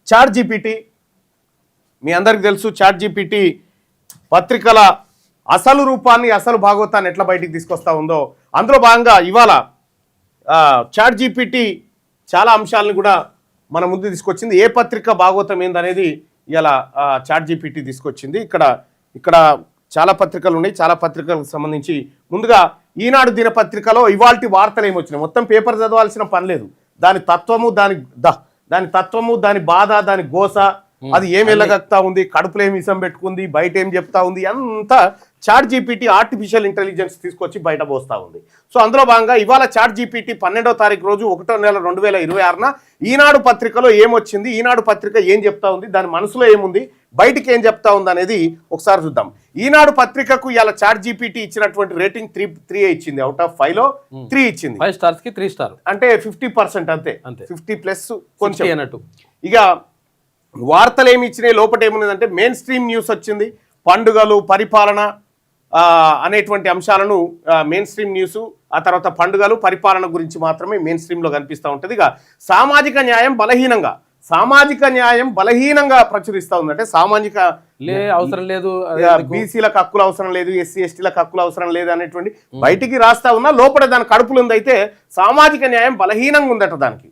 Chat GPT మీ అందరికి తెలుసు. Chat GPT పత్రికల అసలు రూపాన్ని, అసలు భాగవతాన్ని ఎట్లా బయటికి తీసుకొస్తా ఉందో అందులో భాగంగా ఇవాళ చాట్ జీపీటీ చాలా అంశాలను కూడా మన ముందు తీసుకొచ్చింది. ఏ పత్రిక భాగవతం ఏందనేది ఇలా చాట్ జీపీటీ తీసుకొచ్చింది. ఇక్కడ చాలా పత్రికలు ఉన్నాయి. చాలా పత్రికలకు సంబంధించి ముందుగా ఈనాడు దినపత్రికలో ఇవాల్టి వార్తలు ఏమొచ్చినాయి. మొత్తం పేపర్ చదవాల్సిన పని లేదు. దాని తత్వము, దాని బాధ, దాని గోస, అది ఏం వెళ్ళగక్తా ఉంది, కడుపులో ఏం విషం పెట్టుకుంది, బయట ఏం చెప్తా ఉంది, అంతా చాట్ జీపీటీ ఆర్టిఫిషియల్ ఇంటెలిజెన్స్ తీసుకొచ్చి బయట పోస్తా ఉంది. సో అందులో భాగంగా ఇవాళ చాట్ జీపీటీ 12వ తారీఖు రోజు 1వ నెల 2026న ఈనాడు పత్రికలో ఏమొచ్చింది, ఈనాడు పత్రిక ఏం చెప్తా ఉంది, దాని మనసులో ఏముంది, బయటికి ఏం చెప్తా ఉంది అనేది ఒకసారి చూద్దాం. ఈనాడు పత్రికకు ఇవాళ చాట్ జీపీటీ ఇచ్చినటువంటి రేటింగ్ 3 ఇచ్చింది. అవుట్ ఆఫ్ 5లో 3 ఇచ్చింది. 5 స్టార్స్ కి 3 స్టార్ అంటే 50% అంతే, 50+ కొంచెం అన్నట్టు. ఇక వార్తలు ఏమి ఇచ్చినాయి, లోపల ఏమున్నదంటే మెయిన్ స్ట్రీమ్ న్యూస్ వచ్చింది. పండుగలు, పరిపాలన అనేటువంటి అంశాలను మెయిన్ స్ట్రీమ్ న్యూస్, ఆ తర్వాత పండుగలు, పరిపాలన గురించి మాత్రమే మెయిన్ స్ట్రీమ్లో కనిపిస్తూ ఉంటుంది. ఇక సామాజిక న్యాయం బలహీనంగా ప్రచురిస్తూ ఉంది. అంటే సామాజిక అవసరం లేదు, బీసీలకు హక్కులు అవసరం లేదు, ఎస్సీ ఎస్టీలకు హక్కులు అవసరం లేదు అనేటువంటి బయటికి రాస్తా ఉన్నా లోపల దాని కడుపులు ఉందైతే సామాజిక న్యాయం బలహీనంగా ఉందట దానికి.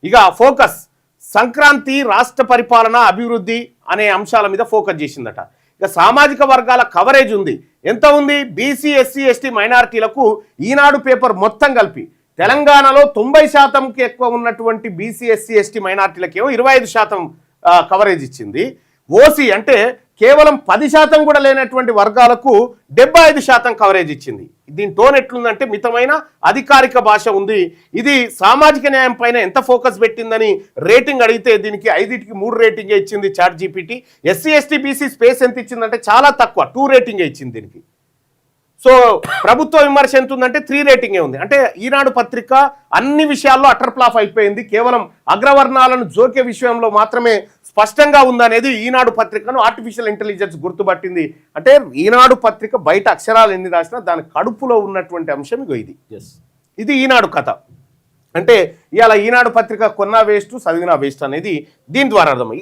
ఇక ఫోకస్ సంక్రాంతి, రాష్ట్ర పరిపాలన, అభివృద్ధి అనే అంశాల మీద ఫోకస్ చేసిందట. ఇక సామాజిక వర్గాల కవరేజ్ ఉంది. ఎంత ఉంది? బీసీ, ఎస్సీ, ఎస్టీ, మైనారిటీలకు ఈనాడు పేపర్ మొత్తం కలిపి తెలంగాణలో 90%కి ఎక్కువ ఉన్నటువంటి బీసీ, ఎస్సీ, ఎస్టీ, మైనారిటీలకేమో 25% కవరేజ్ ఇచ్చింది. ఓసీ అంటే కేవలం 10% కూడా లేనటువంటి వర్గాలకు 75% కవరేజ్ ఇచ్చింది. దీని టోన్ ఎట్లుందంటే మితమైన అధికారిక భాష ఉంది. ఇది సామాజిక న్యాయం పైన ఎంత ఫోకస్ పెట్టిందని రేటింగ్ అడిగితే దీనికి 5కి 3 రేటింగే ఇచ్చింది chat GPT. SC, ST, BC space ఎంత ఇచ్చిందంటే చాలా తక్కువ, 2 రేటింగే ఇచ్చింది దీనికి. సో ప్రభుత్వ విమర్శ ఎంత ఉందంటే 3 రేటింగే ఉంది. అంటే ఈనాడు పత్రిక అన్ని విషయాల్లో అటర్ ఫ్లాప్ అయిపోయింది. కేవలం అగ్రవర్ణాలను జోకే విషయంలో మాత్రమే స్పష్టంగా ఉందనేది ఈనాడు పత్రికను ఆర్టిఫిషియల్ ఇంటెలిజెన్స్ గుర్తుపట్టింది. అంటే ఈనాడు పత్రిక బయట అక్షరాలు ఎన్ని రాసినా దాని కడుపులో ఉన్నటువంటి అంశం ఇగో ఇది ఈనాడు కథ. అంటే ఇవాళ ఈనాడు పత్రిక కొన్నా వేస్ట్, చదివినా వేస్ట్ అనేది దీని ద్వారా అర్థం.